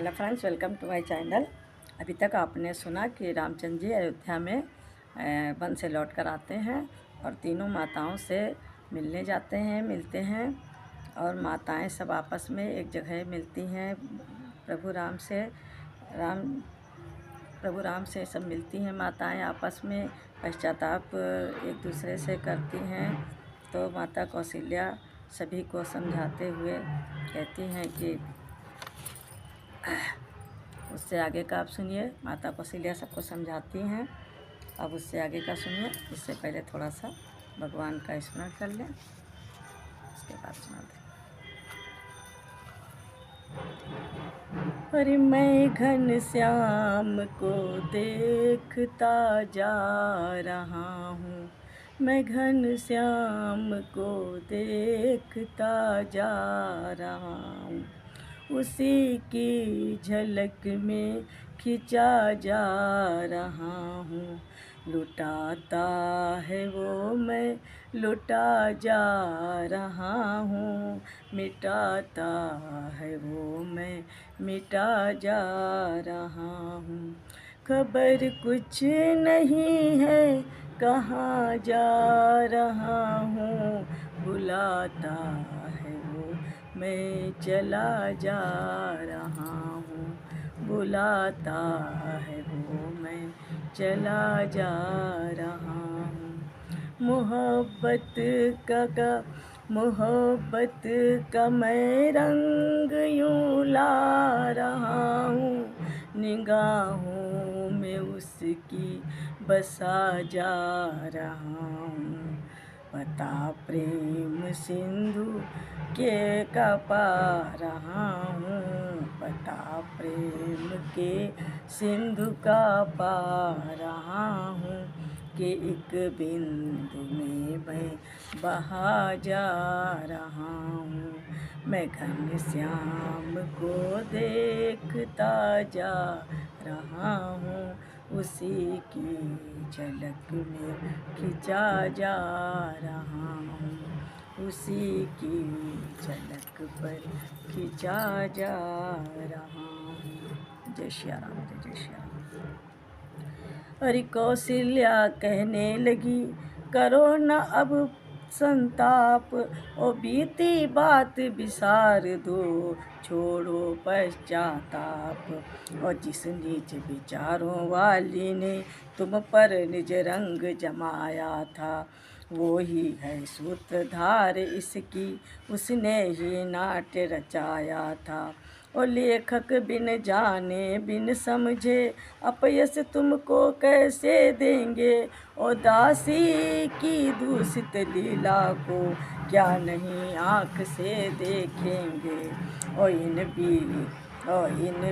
Hello friends, welcome to my channel. अभी तक आपने सुना कि रामचंद्र जी अयोध्या में वन से लौट कर आते हैं और तीनों माताओं से मिलने जाते हैं, मिलते हैं और माताएं सब आपस में एक जगह मिलती हैं। प्रभु राम से सब मिलती हैं माताएं, आपस में पश्चाताप एक दूसरे से करती हैं। तो माता कौशल्या सभी को समझाते हुए कहती हैं कि उससे आगे का आप सुनिए। माता कौशल्या सबको समझाती हैं, अब उससे आगे का सुनिए। इससे पहले थोड़ा सा भगवान का स्मरण कर लें, उसके बाद सुना दें। अरे मैं घन श्याम को देखता जा रहा हूँ, मैं घन श्याम को देखता जा रहा हूँ, उसी की झलक में खिंचा जा रहा हूँ। लुटाता है वो मैं लुटा जा रहा हूँ, मिटाता है वो मैं मिटा जा रहा हूँ। खबर कुछ नहीं है कहाँ जा रहा हूँ, बुलाता है वो मैं चला जा रहा हूँ, बुलाता है वो मैं चला जा रहा हूँ। मोहब्बत का मैं रंग यूँ ला रहा हूँ, निगाहों में उसकी बसा जा रहा हूँ। पता प्रेम सिंधु के का पा रहा हूँ, पता प्रेम के सिंधु का पा रहा हूँ, कि एक बिंदु में मैं बहा जा रहा हूँ। मैं घन श्याम को देखता जा रहा हूँ, उसी की झलक में खिंचा जा रहा हूँ, उसी की झलक पर खिंचा जा रहा हूँ। जय श्री राम, जय श्री राम। अरे कौशल्या कहने लगी, करो न अब संताप, ओ बीती बात विसार दो, छोड़ो पश्चाताप। और जिस नीच विचारों वाली ने तुम पर निज रंग जमाया था, वो ही है सूत्रधार इसकी, उसने ही नाट्य रचाया था। और लेखक बिन जाने बिन समझे अपयश तुमको कैसे देंगे, और दासी की दूषित लीला को क्या नहीं आँख से देखेंगे। और इन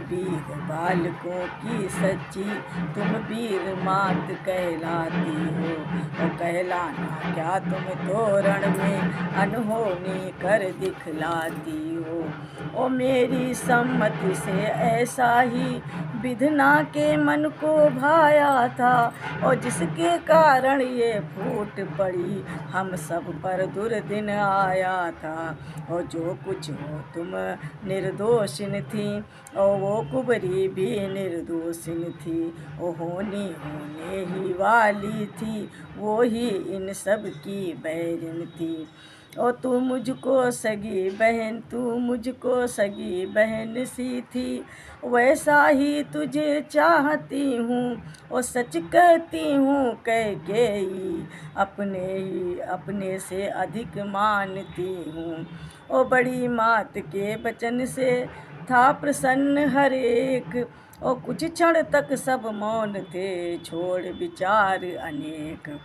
वीर बालकों की सच्ची तुम वीर मात कहलाती हो, और कहलाना क्या तुम तोरण में अनहोनी कर दिखलाती हो। और मेरी सम्मति से ऐसा ही विधना के मन को भाया था, और जिसके कारण ये फूट पड़ी हम सब पर दुर्दिन आया था। और जो कुछ हो तुम निर्दोषिन थी, और वो कुबरी भी निर्दोषिन थी, वो होने ही वाली थी, वो ही इन सब की बैरिन थी। और तू मुझको सगी बहन सी थी, वैसा ही तुझे चाहती हूँ, और सच कहती हूँ कैकेयी अपने से अधिक मानती हूँ। और बड़ी मात के वचन से था प्रसन्न हर एक, और कुछ क्षण तक सब मौन थे, छोड़ विचार अनेक।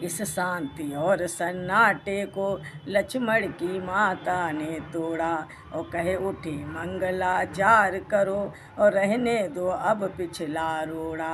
इस शांति और सन्नाटे को लक्ष्मण की माता ने तोड़ा, और कहे उठी मंगलाचार करो, और रहने दो अब पिछला रोड़ा।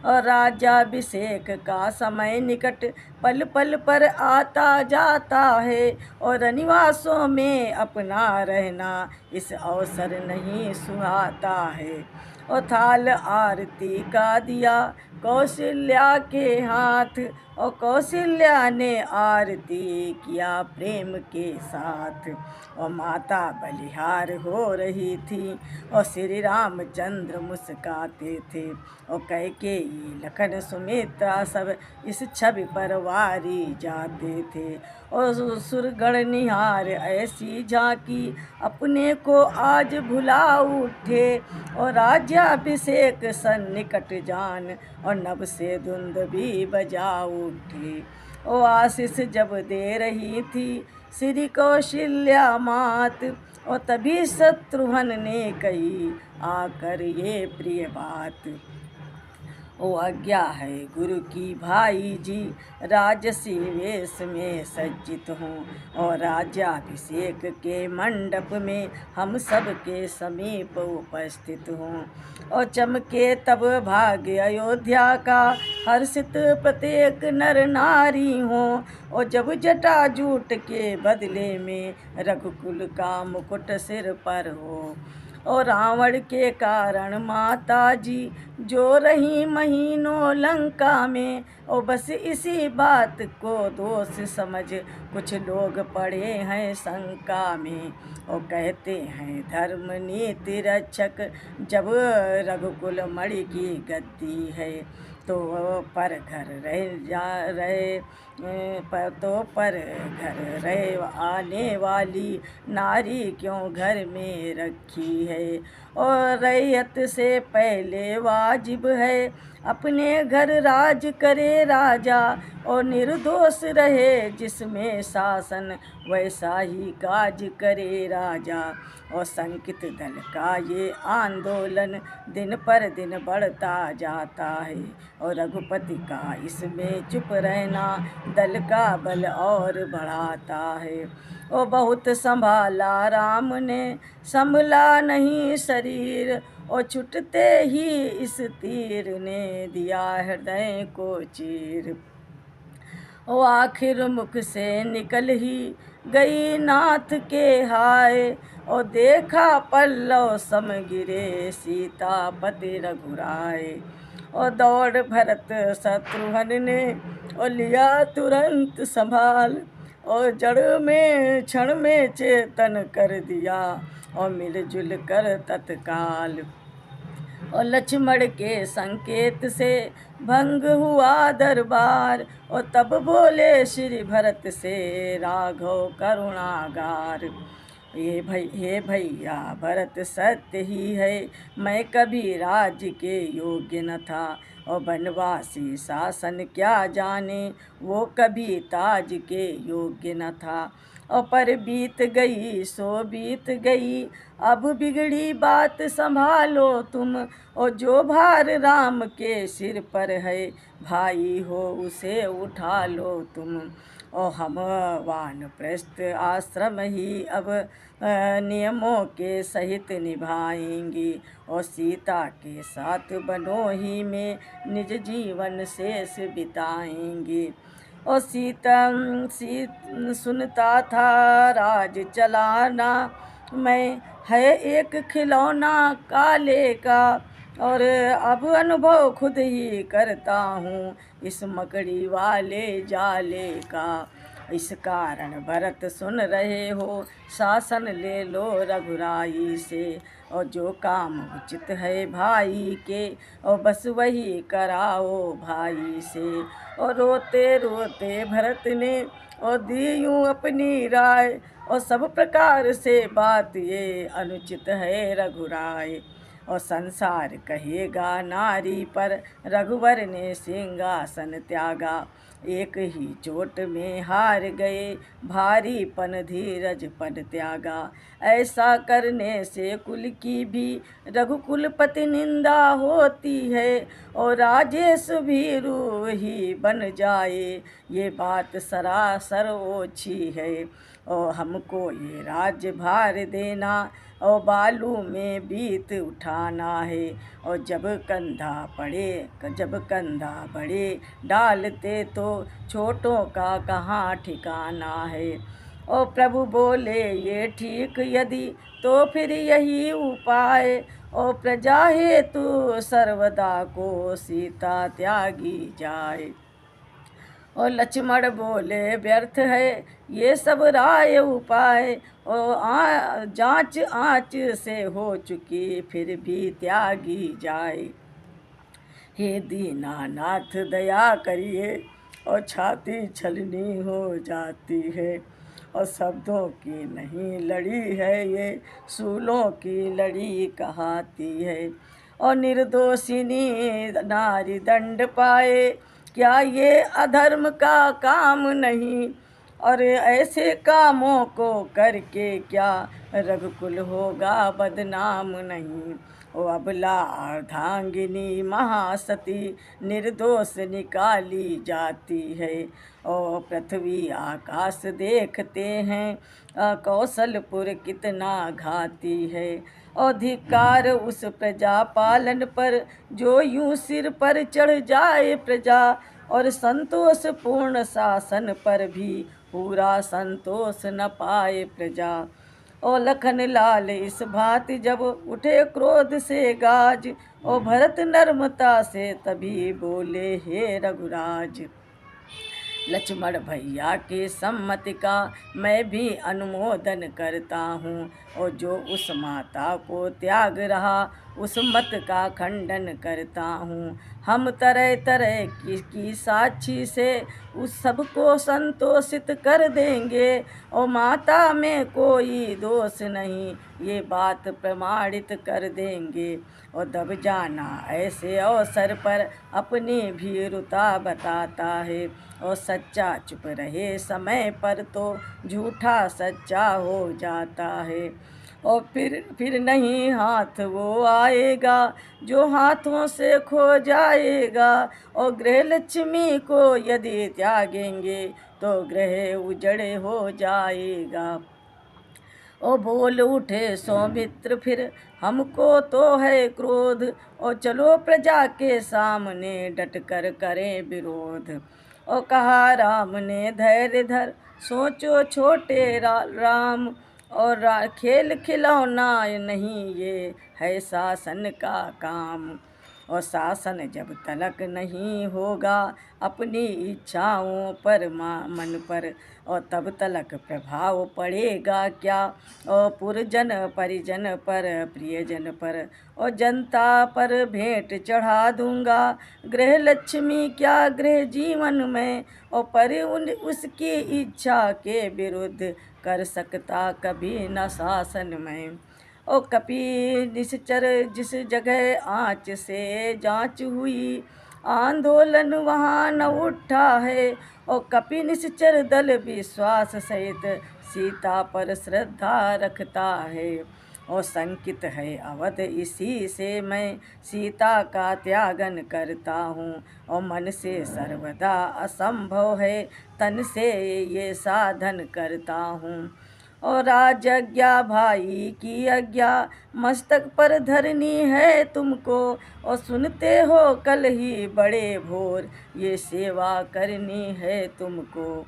और राज्याभिषेक का समय निकट पल पल पर आता जाता है, और रनिवासों में अपना रहना इस अवसर नहीं सुहाता है। और थाल आरती का दिया कौशल्या के हाथ, और कौशल्या ने आरती किया प्रेम के साथ। और माता बलिहार हो रही थी और श्री रामचंद्र मुस्काते थे। और कैकेयी लखन सुमित्रा सब इस छवि पर वारी जाते थे। और सुरगण निहार ऐसी झांकी अपने को आज भुला उठे। और राज्याभिषेक सन्निकट जान और नभ से धुंध भी बजा उठे। ओ आशीष जब दे रही थी श्री कौशल्या मात, और तभी शत्रुघ्न ने कही आकर ये प्रिय बात। ओ आज्ञा है गुरु की भाई जी, राजसी वेश में सज्जित हूँ। और राज्याभिषेक के मंडप में हम सब के समीप उपस्थित हूँ। और चमके तब भाग्य अयोध्या का, हर्षित प्रत्येक नर नारी हो। और जब जटाजूट के बदले में रघुकुल का मुकुट सिर पर हो। और रावण के कारण माता जी जो रही महीनों लंका में। और बस इसी बात को दोष समझ कुछ लोग पड़े हैं शंका में। और कहते हैं धर्म नीति रक्षक जब रघुकुल मणि की गद्दी है, तो पर घर रहे आने वाली नारी क्यों घर में रखी है। और रैयत से पहले वाजिब है अपने घर राज करे राजा। और निर्दोष रहे जिसमें शासन वैसा ही काज करे राजा। और संकित दल का ये आंदोलन दिन पर दिन बढ़ता जाता है। और रघुपति का इसमें चुप रहना दल का बल और बढ़ाता है। और बहुत संभाला राम ने संभला नहीं शरीर। और छुटते ही इस तीर ने दिया हृदय को चीर। ओ आखिर मुख से निकल ही गई नाथ के हाय। और देखा पल्लव सम गिरे सीतापति रघुराय। और दौड़ भरत शत्रुघ्न ने और लिया तुरंत संभाल। और जड़ में क्षण में चेतन कर दिया और मिलजुल कर तत्काल। और लक्ष्मण के संकेत से भंग हुआ दरबार। और तब बोले श्री भरत से राघव करुणागार। हे भैया भरत सत्य ही है, मैं कभी राज्य के योग्य न था। और बनवासी शासन क्या जाने, वो कभी ताज के योग्य न था। और पर बीत गई सो बीत गई, अब बिगड़ी बात संभालो तुम। और जो भार राम के सिर पर है, भाई हो उसे उठा लो तुम। और हम वानप्रस्थ आश्रम ही अब नियमों के सहित निभाएंगे। और सीता के साथ बनोही में निज जीवन शेष बिताएंगे। और सुनता था राज चलाना मैं है एक खिलौना काले का। और अब अनुभव खुद ही करता हूँ इस मकड़ी वाले जाले का। इस कारण भरत सुन रहे हो शासन ले लो रघुराई से। और जो काम उचित है भाई के, और बस वही कराओ भाई से। और रोते रोते भरत ने और दी यूँ अपनी राय। और सब प्रकार से बात ये अनुचित है रघुराय। और संसार कहेगा नारी पर रघुवर ने सिंहासन त्यागा। एक ही चोट में हार गए भारीपन धीरज पन त्यागा। ऐसा करने से कुल की भी रघुकुलपति निंदा होती है। और राजेश भी रूह ही बन जाए, ये बात सरासर ओछी है। और हमको ये राज्य भार देना और बालू में बीत उठाना है। और जब कंधा बड़े डालते तो छोटों का कहाँ ठिकाना है। और प्रभु बोले ये ठीक यदि तो फिर यही उपाय। और प्रजा हेतु सर्वदा को सीता त्यागी जाए। और लक्ष्मण बोले व्यर्थ है ये सब राय उपाय, और जांच आँच से हो चुकी फिर भी त्यागी जाए। हे दीनानाथ दया करिए, और छाती छलनी हो जाती है, और शब्दों की नहीं लड़ी है ये सूलों की लड़ी कहाती है। और निर्दोषिनी नारी दंड पाए, क्या ये अधर्म का काम नहीं, और ऐसे कामों को करके क्या रघुकुल होगा बदनाम नहीं। ओ अबला अर्धांगिनी महासती निर्दोष निकाली जाती है, और पृथ्वी आकाश देखते हैं कौशलपुर कितना घाती है। और धिक्कार उस प्रजा पालन पर जो यूं सिर पर चढ़ जाए प्रजा, और संतोष पूर्ण शासन पर भी पूरा संतोष न पाए प्रजा। और लखन लाल इस भांति जब उठे क्रोध से गाज, और भरत नर्मता से तभी बोले हे रघुराज। लक्ष्मण भैया के सम्मति का मैं भी अनुमोदन करता हूँ, और जो उस माता को त्याग रहा उस मत का खंडन करता हूँ। हम तरह तरह की साक्षी से उस सबको संतोषित कर देंगे, और माता में कोई दोष नहीं ये बात प्रमाणित कर देंगे। और दब जाना ऐसे अवसर पर अपनी भीरुता बताता है, और सच्चा चुप रहे समय पर तो झूठा सच्चा हो जाता है। और फिर नहीं हाथ वो आएगा जो हाथों से खो जाएगा, और गृह लक्ष्मी को यदि त्यागेंगे तो गृह उजड़ हो जाएगा। ओ बोल उठे सौमित्र फिर हमको तो है क्रोध, और चलो प्रजा के सामने डट कर करें विरोध। और कहा राम ने धैर्य धर सोचो छोटे राम, और खेल खिलौना नहीं ये है शासन का काम। और शासन जब तलक नहीं होगा अपनी इच्छाओं पर मन पर, और तब तलक प्रभाव पड़ेगा क्या, और पुरजन परिजन पर प्रियजन पर, और जनता पर भेंट चढ़ा दूंगा। गृह लक्ष्मी क्या गृह जीवन में, और पर उसकी इच्छा के विरुद्ध कर सकता कभी न शासन में। ओ कपि निश्चर जिस जगह आँच से जांच हुई आंदोलन वहाँ न उठा है, और कपि निश्चर दल विश्वास सहित सीता पर श्रद्धा रखता है। और संकित है अवध इसी से मैं सीता का त्यागन करता हूँ, और मन से सर्वदा असंभव है तन से ये साधन करता हूँ। और राजज्ञा भाई की आज्ञा मस्तक पर धरनी है तुमको, और सुनते हो कल ही बड़े भोर ये सेवा करनी है तुमको।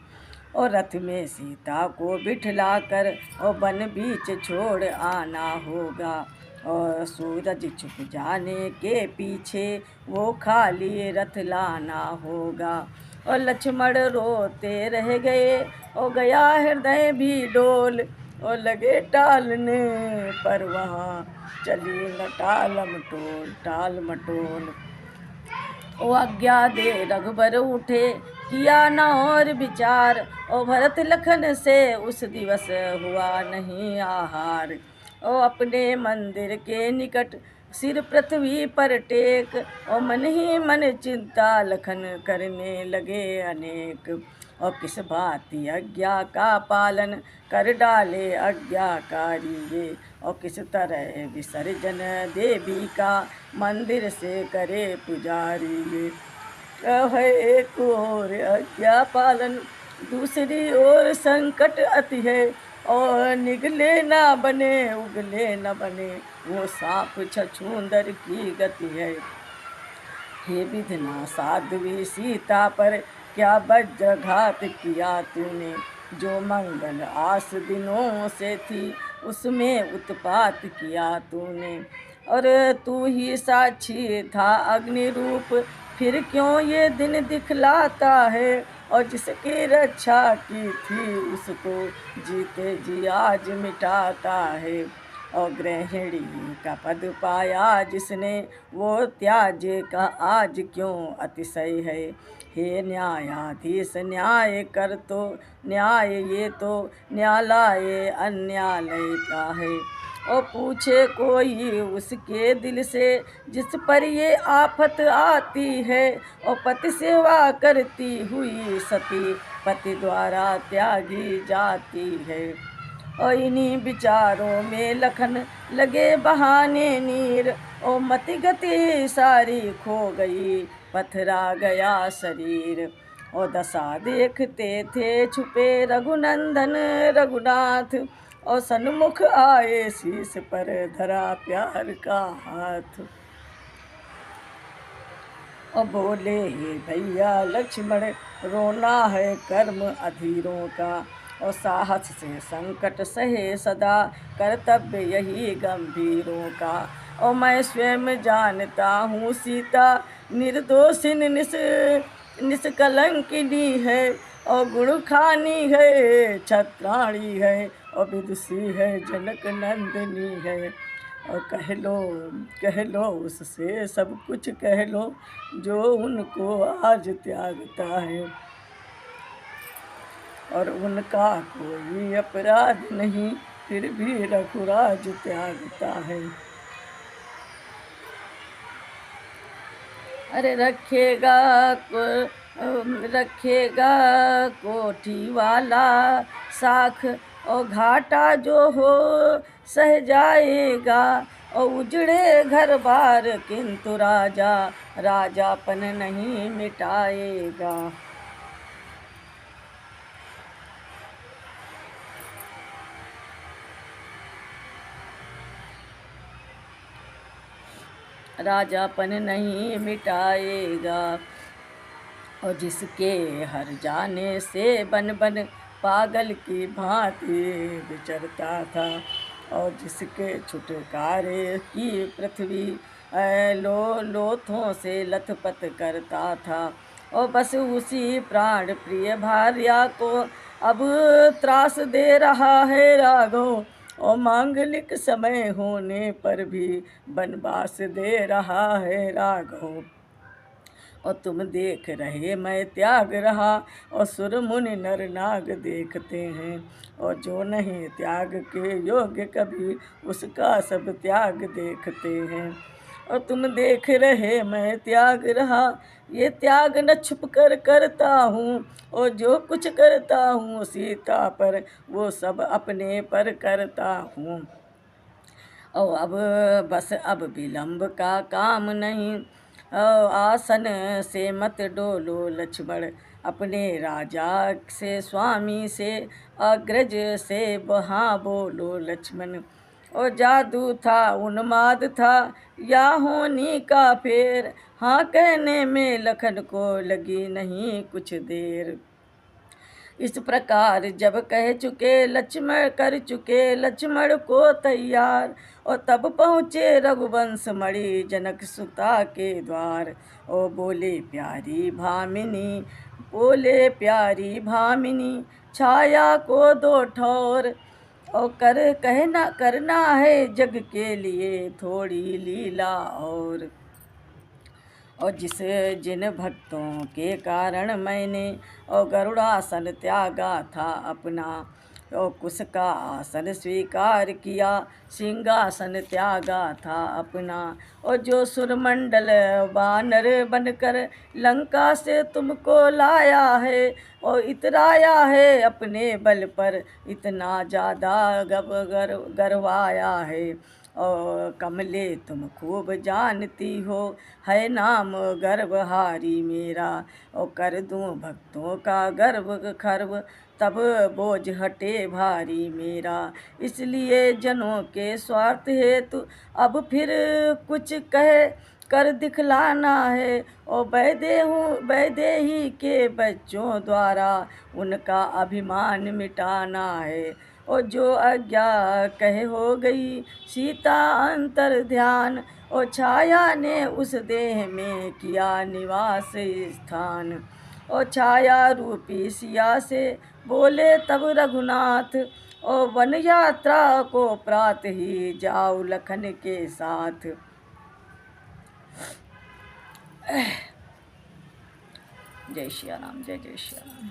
और रथ में सीता को बिठला कर और वन बीच छोड़ आना होगा, और सूरज छुप जाने के पीछे वो खाली रथ लाना होगा। और लक्ष्मण रोते रह गए और गया हृदय भी डोल, और लगे टालने पर वहाँ चली न टाल मटोल। ओ आज्ञा दे रघुबर उठे किया न और विचार, और भरत लखन से उस दिवस हुआ नहीं आहार। और अपने मंदिर के निकट सिर पृथ्वी पर टेक, और मन ही मन चिंता लखन करने लगे अनेक। और किस भांति आज्ञा का पालन कर डाले आज्ञाकारी ये, और किस तरह विसर्जन देवी का मंदिर से करे पुजारी ये। है एक ओर आज्ञा पालन दूसरी ओर संकट अति है, और निगले ना बने उगले न बने वो सांप छछूंदर की गति है। हे विधना साध्वी सीता पर क्या वज्रघात किया तूने, जो मंगल आस दिनों से थी उसमें उत्पात किया तूने। और तू ही साक्षी था अग्नि रूप, फिर क्यों ये दिन दिखलाता है। और जिसकी रक्षा की थी उसको जीते जी आज मिटाता है। और गृहिणी का पद पाया जिसने, वो त्याज का आज क्यों अतिशय है। हे न्यायाधीश न्याय कर तो, न्याय ये तो न्यायालय अन्यालय का है। और पूछे कोई उसके दिल से, जिस पर ये आफत आती है। और पति सेवा करती हुई सती, पति द्वारा त्यागी जाती है। और इन्हीं विचारों में लखन लगे बहाने नीर। और मति गति सारी खो गई, पथरा गया शरीर। और दशा देखते थे छुपे रघुनंदन रघुनाथ। और सन्मुख आए शीश पर धरा प्यार का हाथ। और बोले हे भैया लक्ष्मण, रोना है कर्म अधीरों का। और साहस से संकट सहे सदा, कर्तव्य यही गंभीरों का। और मैं स्वयं जानता हूँ सीता निर्दोषिन निष्कलंकिनी है। और गुण खानी है छत्राणी है, और विदुषी है जनक नंदिनी है। और कह लो उससे सब कुछ कह लो, जो उनको आज त्यागता है। और उनका कोई अपराध नहीं, फिर भी रघुराज त्यागता है। अरे रखेगा कोठी वाला साख, और घाटा जो हो सह जाएगा। और उजड़े घर बार किंतु राजापन नहीं मिटाएगा। राजापन नहीं मिटाएगा। और जिसके हर जाने से बन बन पागल की भांति विचरता था। और जिसके छुटकारे की पृथ्वी लोथों से लथपथ करता था। और बस उसी प्राण प्रिय भार्या को अब त्रास दे रहा है राघव। और मांगलिक समय होने पर भी वनवास दे रहा है राघव। और तुम देख रहे मैं त्याग रहा, और सुर मुनि नर नाग देखते हैं। और जो नहीं त्याग के योग्य कभी, उसका सब त्याग देखते हैं। और तुम देख रहे मैं त्याग रहा, ये त्याग न छुप कर करता हूँ। और जो कुछ करता हूँ सीता पर, वो सब अपने पर करता हूँ। और अब विलंब का काम नहीं, आसन से मत डोलो लक्ष्मण। अपने राजा से स्वामी से अग्रज से वहाँ बोलो लक्ष्मण। और जादू था उन्माद था या होनी का फेर, हाँ कहने में लखन को लगी नहीं कुछ देर। इस प्रकार जब कह चुके लक्ष्मण, कर चुके लक्ष्मण को तैयार। और तब पहुँचे रघुवंश मणि जनक सुता के द्वार। और बोले प्यारी भामिनी छाया को दो ठौर। और करना है जग के लिए थोड़ी लीला और जिन भक्तों के कारण मैंने और गरुड़ासन त्यागा था अपना। और कुश का आसन स्वीकार किया, सिंहासन त्यागा था अपना। और जो सुरमंडल वानर बनकर लंका से तुमको लाया है, और इतराया है अपने बल पर, इतना ज़्यादा गर्वाया है। और कमले तुम खूब जानती हो, है नाम गर्वहारी मेरा। और कर दूं भक्तों का गर्व खर्व, तब बोझ हटे भारी मेरा। इसलिए जनों के स्वार्थ हेतु अब फिर कुछ कह कर दिखलाना है। और वैदेही के बच्चों द्वारा उनका अभिमान मिटाना है। ओ जो आज्ञा कहे हो गई सीता अंतर ध्यान। ओ छाया ने उस देह में किया निवास स्थान। ओ छाया रूपी सिया से बोले तब रघुनाथ, ओ वन यात्रा को प्रात ही जाओ लखन के साथ। जय श्री राम, जय जय श्री राम।